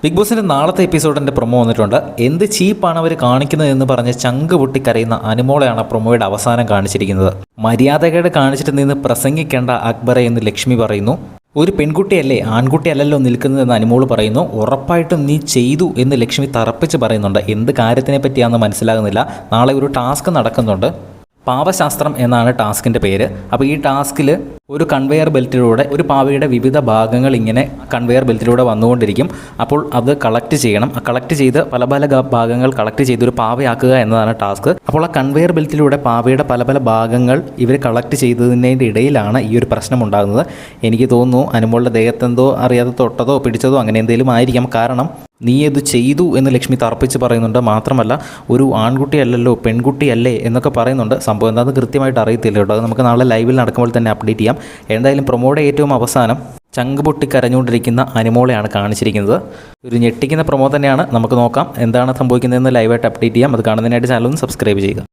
Big ബോസിൻ്റെ നാളത്തെ എപ്പിസോഡിൻ്റെ promo വന്നിട്ടുണ്ട്. എന്ത് ചീപ്പാണ് അവർ കാണിക്കുന്നതെന്ന് പറഞ്ഞ് ചങ്ക് പൊട്ടിക്കരയുന്ന അനുമോളെയാണ് പ്രൊമോയുടെ അവസാനം കാണിച്ചിരിക്കുന്നത്. മര്യാദകേട് കാണിച്ചിട്ട് നിന്ന് പ്രസംഗിക്കേണ്ട അക്ബറെ എന്ന് ലക്ഷ്മി പറയുന്നു. ഒരു പെൺകുട്ടിയല്ലേ ആൺകുട്ടിയല്ലല്ലോ നിൽക്കുന്നതെന്ന് അനുമോൾ പറയുന്നു. ഉറപ്പായിട്ടും നീ ചെയ്തു എന്ന് ലക്ഷ്മി തറപ്പിച്ച് പറയുന്നുണ്ട്. എന്ത് കാര്യത്തിനെ പറ്റിയാണെന്ന് മനസ്സിലാകുന്നില്ല. നാളെ ഒരു ടാസ്ക് നടക്കുന്നുണ്ട്. പാവശാസ്ത്രം എന്നാണ് ടാസ്കിൻ്റെ പേര്. അപ്പോൾ ഈ ടാസ്കിൽ ഒരു കൺവെയർ ബെൽറ്റിലൂടെ ഒരു പാവയുടെ വിവിധ ഭാഗങ്ങൾ ഇങ്ങനെ കൺവെയർ ബെൽറ്റിലൂടെ വന്നുകൊണ്ടിരിക്കും. അപ്പോൾ അത് കളക്ട് ചെയ്യണം. കളക്ട് ചെയ്ത് പല പല ഭാഗങ്ങൾ കളക്ട് ചെയ്ത് ഒരു പാവയാക്കുക എന്നതാണ് ടാസ്ക്. അപ്പോൾ ആ കൺവെയർ ബെൽറ്റിലൂടെ പാവയുടെ പല പല ഭാഗങ്ങൾ ഇവർ കളക്ട് ചെയ്തതിൻ്റെ ഇടയിലാണ് ഈ ഒരു പ്രശ്നം ഉണ്ടാകുന്നത്. എനിക്ക് തോന്നുന്നു അനുമോളുടെ ദേഹത്തെന്തോ അറിയാതെ തൊട്ടതോ പിടിച്ചതോ അങ്ങനെ എന്തെങ്കിലും ആയിരിക്കാം. കാരണം നീ ഇത് ചെയ്തു എന്ന് ലക്ഷ്മി തർപ്പിച്ച് പറയുന്നുണ്ട്. മാത്രമല്ല ഒരു ആൺകുട്ടിയല്ലല്ലോ പെൺകുട്ടിയല്ലേ എന്നൊക്കെ പറയുന്നുണ്ട്. സംഭവം എന്താണെന്ന് കൃത്യമായിട്ട് അറിയത്തില്ല കേട്ടോ. അത് നമുക്ക് നാളെ ലൈവിൽ നടക്കുമ്പോൾ തന്നെ അപ്ഡേറ്റ് ചെയ്യാം. എന്തായാലും പ്രൊമോയുടെ ഏറ്റവും അവസാനം ചങ്ക് പൊട്ടി കരഞ്ഞുകൊണ്ടിരിക്കുന്ന അനുമോളെയാണ് കാണിച്ചിരിക്കുന്നത്. ഒരു ഞെട്ടിക്കുന്ന പ്രൊമോ തന്നെയാണ്. നമുക്ക് നോക്കാം എന്താണ് സംഭവിക്കുന്നതെന്ന് ലൈവായിട്ട് അപ്ഡേറ്റ് ചെയ്യാം. അത് കാണുന്നതിനായിട്ട് ചാനൽ ഒന്ന് സബ്സ്ക്രൈബ് ചെയ്യുക.